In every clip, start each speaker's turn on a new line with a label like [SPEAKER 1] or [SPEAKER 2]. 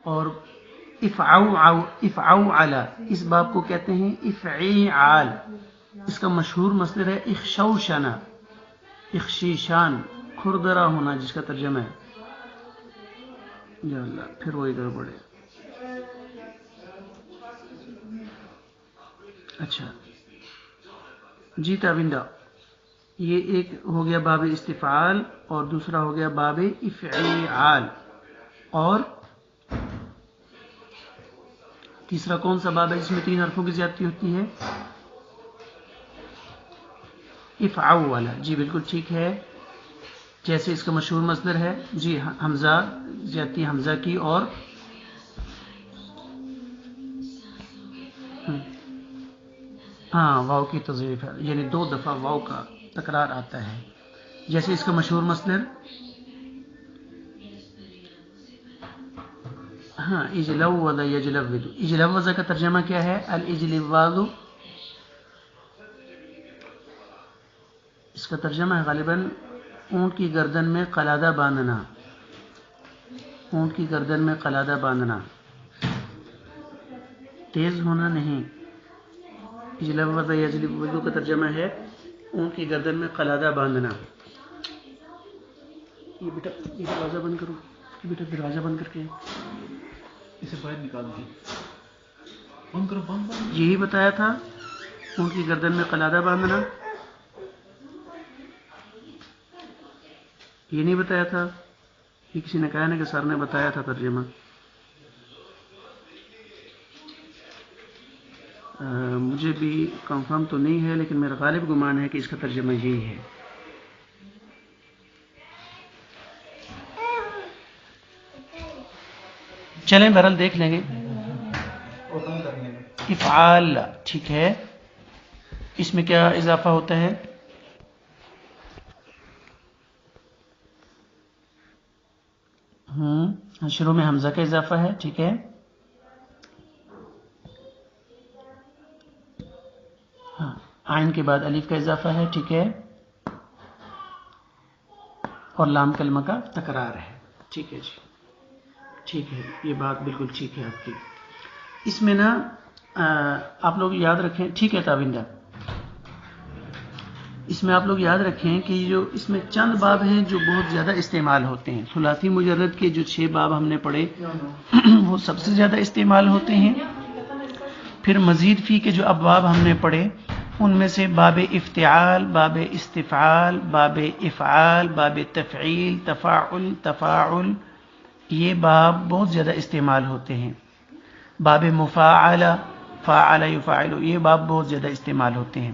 [SPEAKER 1] اور افعوعل اس باب کو کہتے ہیں افعیعال. اس کا مشہور مصدر ہے اخشوشن، اخشیشان، کھردرا ہونا، جس کا ترجمہ ہے. یا اللہ پھر وہی گڑبڑ ہے. اچھا جی تابندہ، یہ ایک ہو گیا باب استفعال اور دوسرا ہو گیا باب افعیعال، اور تیسرا کون سا باب ہے جس میں 3 حرفوں کی زیادتی ہوتی ہے؟ افعول. جی بالکل ٹھیک ہے، جیسے اس کا مشہور مصدر ہے جی حمزہ، زیادتی حمزہ کی، اور ہاں واو کی تضعیف ہے، یعنی 2 دفعہ واو کا تکرار آتا ہے. جیسے اس کا مشہور مصدر ہاں اجلوذ یجلوذ. اجلوذ کا ترجمہ کیا ہے؟ الاجلواذ. اس کا ترجمہ ہے غالباً اونٹ کی گردن میں قلادہ باندھنا. اونٹ کی گردن میں قلادہ باندھنا، تیز ہونا نہیں. اجلوذ یجلوذ کا ترجمہ ہے اونٹ کی گردن میں قلادہ باندھنا. یہ بیٹا یہ دروازہ بند کرو، بیٹا دروازہ بند کر کے اسے باہر نکال دیں. بند کرو، بند. یہی بتایا تھا اونٹ کی گردن میں قلادہ باندھنا، یہ نہیں بتایا تھا؟ یہ کسی نے کہا نا کہ سر نے بتایا تھا ترجمہ. مجھے بھی کنفرم تو نہیں ہے، لیکن میرا غالب گمان ہے کہ اس کا ترجمہ یہی ہے. چلیں بہرحال دیکھ لیں گے. افعال ٹھیک ہے، اس میں کیا اضافہ ہوتا ہے؟ شروع میں حمزہ کا اضافہ ہے، ٹھیک ہے. ہاں عین کے بعد الف کا اضافہ ہے، ٹھیک ہے. اور لام کلمہ کا تکرار ہے، ٹھیک ہے جی. ٹھیک ہے، یہ بات بالکل ٹھیک ہے آپ کی. اس میں نا آپ لوگ یاد رکھیں، ٹھیک ہے تابندہ، اس میں آپ لوگ یاد رکھیں کہ جو اس میں چند باب ہیں جو بہت زیادہ استعمال ہوتے ہیں. ثلاثی مجرد کے جو 6 باب ہم نے پڑھے وہ سب سے زیادہ استعمال ہوتے ہیں. پھر مزید فی کے جو ابواب ہم نے پڑھے ان میں سے باب افتعال، باب استفعال، باب افعال، باب تفعیل، تفاعل، تفاعل، یہ باب بہت زیادہ استعمال ہوتے ہیں. باب مفاعل، فاعل یفعل، یہ باب بہت زیادہ استعمال ہوتے ہیں.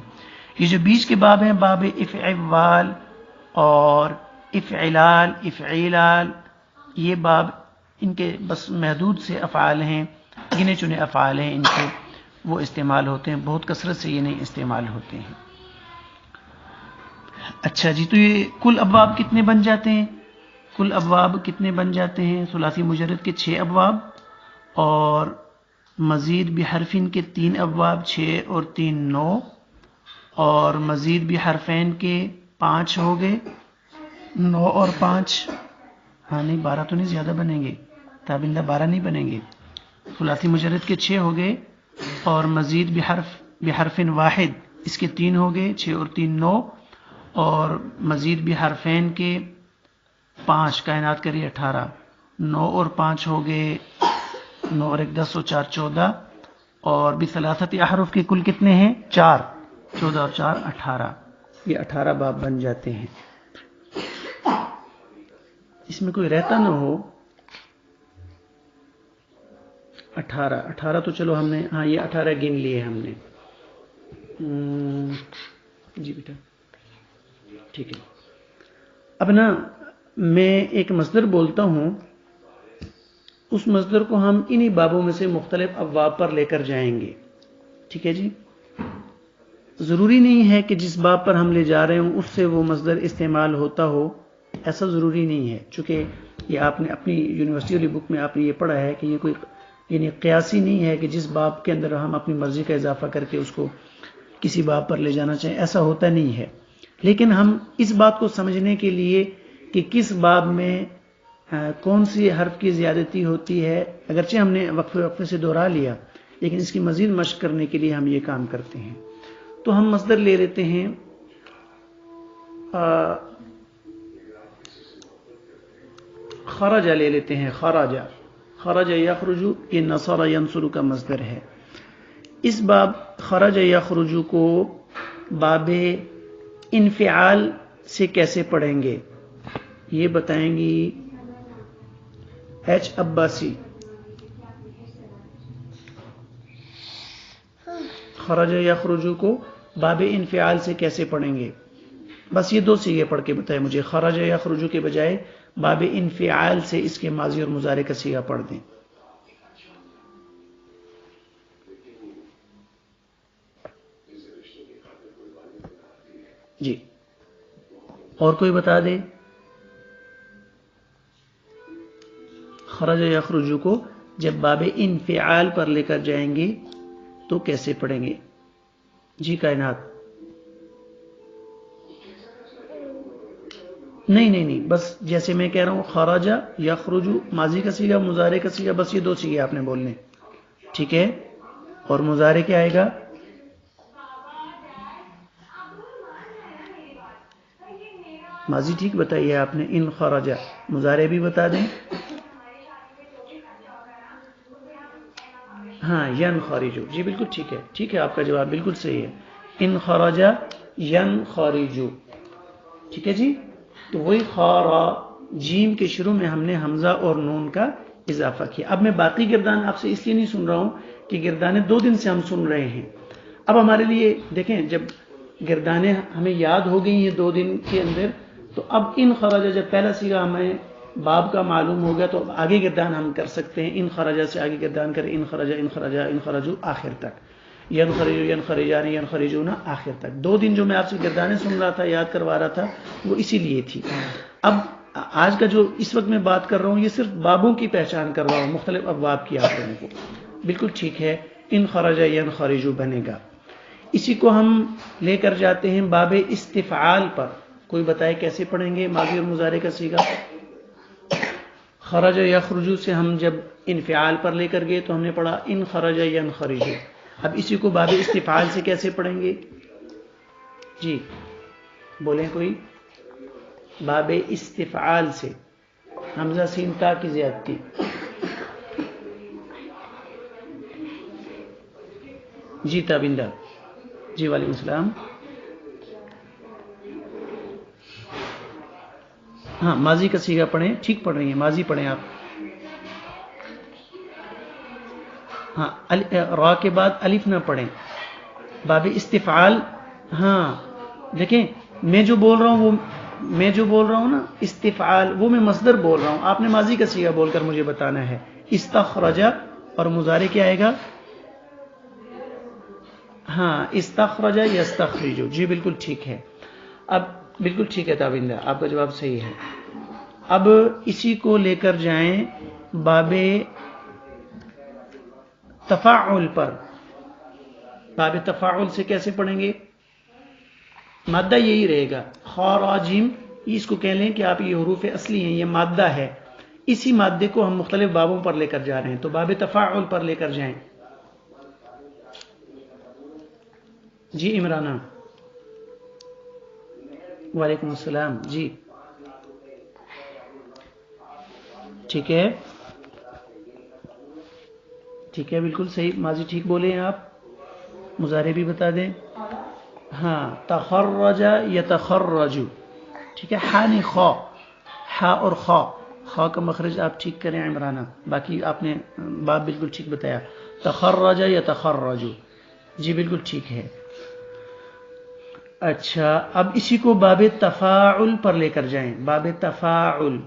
[SPEAKER 1] یہ جو بیچ کے باب ہیں باب افعال اور افعلال، افعیلال، یہ باب ان کے بس محدود سے افعال ہیں، گنے چنے افعال ہیں، ان کے وہ استعمال ہوتے ہیں، بہت کثرت سے یہ نہیں استعمال ہوتے ہیں. اچھا جی، تو یہ کل ابواب کتنے بن جاتے ہیں؟ کل ابواب کتنے بن جاتے ہیں؟ ثلاثی مجرد کے 6 ابواب اور مزید بحرفین کے 3 ابواب، 6 اور 3 9، اور مزید بحرفین کے 5 ہو گئے، 9 اور 5، ہاں نہیں 12 تو نہیں، زیادہ بنیں گے تابندہ، 12 نہیں بنیں گے. ثلاثی مجرد کے 6 ہو گئے اور مزید بحرفین واحد اس کے 3 ہو گئے، 6 اور 3 9، اور مزید بحرفین کے 5، کائنات کریے 18، 9 اور 5 ہو گئے، 9 اور 1 10 اور 4 14، اور بثلاثت احرف کے کل کتنے ہیں؟ 4، 14 اور 4 18، یہ 18 باب بن جاتے ہیں. اس میں کوئی رہتا نہ ہو 18 تو چلو ہم نے، ہاں یہ 18 گن لیے ہم نے. جی بیٹا ٹھیک ہے. اب نا میں ایک مصدر بولتا ہوں، اس مصدر کو ہم انہی بابوں میں سے مختلف ابواب پر لے کر جائیں گے، ٹھیک ہے جی. ضروری نہیں ہے کہ جس باب پر ہم لے جا رہے ہوں اس سے وہ مصدر استعمال ہوتا ہو، ایسا ضروری نہیں ہے. چونکہ یہ آپ نے اپنی یونیورسٹی والی بک میں آپ نے یہ پڑھا ہے کہ یہ کوئی یعنی قیاسی نہیں ہے کہ جس باب کے اندر ہم اپنی مرضی کا اضافہ کر کے اس کو کسی باب پر لے جانا چاہیں، ایسا ہوتا نہیں ہے. لیکن ہم اس بات کو سمجھنے کے لیے کہ کس باب میں کون سی حرف کی زیادتی ہوتی ہے. اگرچہ ہم نے وقفے وقفے سے دہرا لیا لیکن اس کی مزید مشق کرنے کے لیے ہم یہ کام کرتے ہیں. تو ہم مصدر لے لیتے ہیں خرج لے لیتے ہیں. خرج یخرج یہ نصر ینصر کا مصدر ہے. اس باب خرج یخرج کو باب انفعال سے کیسے پڑھیں گے یہ بتائیں گی ایچ عباسی. خرج یخرج کو باب انفعال سے کیسے پڑھیں گے؟ بس یہ دو صیغے پڑھ کے بتائیں مجھے. خرج یخرج کے بجائے باب انفعال سے اس کے ماضی اور مضارع کا صیغہ پڑھ دیں. جی اور کوئی بتا دے. خرج یخرج کو جب باب انفعال پر لے کر جائیں گے تو کیسے پڑھیں گے؟ جی کائنات. نہیں بس جیسے میں کہہ رہا ہوں خرج یخرج ماضی کا صیغہ مضارع کا صیغہ بس یہ دو صیغے آپ نے بولنے. ٹھیک ہے. اور مضارع کیا آئے گا؟ ماضی ٹھیک بتائیے آپ نے. ان خرج. مضارع بھی بتا دیں. ہاں ین خارجو. جی بالکل ٹھیک ہے آپ کا جواب بالکل صحیح ہے. ان خرج ین خارجو. ٹھیک ہے جی. تو وہی خارا جیم کے شروع میں ہم نے حمزہ اور نون کا اضافہ کیا. اب میں باقی گردان آپ سے اس لیے نہیں سن رہا ہوں کہ گردانیں 2 دن سے ہم سن رہے ہیں. اب ہمارے لیے دیکھیں جب گردانیں ہمیں یاد ہو گئی ہیں 2 دن کے اندر تو اب ان خرج جب پہلا صیغہ ہمیں باب کا معلوم ہو گیا تو آگے گردان ہم کر سکتے ہیں. ان خرجہ سے آگے گردان کریں. ان خرجو آخر تک. ین خرجان ین خرجون آخر تک. 2 دن جو میں آپ سے گردانیں سن رہا تھا یاد کروا رہا تھا وہ اسی لیے تھی. اب آج کا جو اس وقت میں بات کر رہا ہوں یہ صرف بابوں کی پہچان کر رہا ہوں مختلف ابواب کی آپ لوگوں کو. بالکل ٹھیک ہے. ان خرج ین خرجو بنے گا. اسی کو ہم لے کر جاتے ہیں باب استفعال پر. کوئی بتائے کیسے پڑھیں گے ماضی اور مضارع کا صیغہ؟ خرج یخرجو سے ہم جب انفعال پر لے کر گئے تو ہم نے پڑھا ان خرج ین خرجو. اب اسی کو باب استفعال سے کیسے پڑھیں گے؟ جی بولیں کوئی. باب استفعال سے حمزہ سین تا کی زیادتی. جی تابندہ. جی وعلیکم السلام. ہاں ماضی کا صیغہ پڑھیں. ٹھیک پڑھ رہی ہیں. ماضی پڑھیں آپ. ہاں را کے بعد الف نہ پڑھیں. باب استفعال. ہاں دیکھیں میں جو بول رہا ہوں نا استفعال وہ میں مصدر بول رہا ہوں. آپ نے ماضی کا صیغہ بول کر مجھے بتانا ہے. استخرج اور مضارع کیا آئے گا؟ ہاں استخرج یستخرج. جی بالکل ٹھیک ہے. اب بالکل ٹھیک ہے تابندہ آپ کا جواب صحیح ہے. اب اسی کو لے کر جائیں باب تفاعل پر. باب تفاعل سے کیسے پڑھیں گے؟ مادہ یہی رہے گا خاراجیم. اس کو کہہ لیں کہ آپ یہ حروف اصلی ہیں یہ مادہ ہے. اسی مادے کو ہم مختلف بابوں پر لے کر جا رہے ہیں تو باب تفاعل پر لے کر جائیں. جی عمرانہ. وعلیکم السلام. جی ٹھیک ہے بالکل صحیح. ماضی ٹھیک بولے ہیں آپ. مضارع بھی بتا دیں. ہاں تخرج یتخرج. ٹھیک ہے. ہا نہیں خا. ہا اور خا کا مخرج آپ ٹھیک کریں عمرانہ. باقی آپ نے باب بالکل ٹھیک بتایا. تخرج یتخرج. جی بالکل ٹھیک ہے. اچھا اب اسی کو باب تفاعل پر لے کر جائیں. باب تفاعل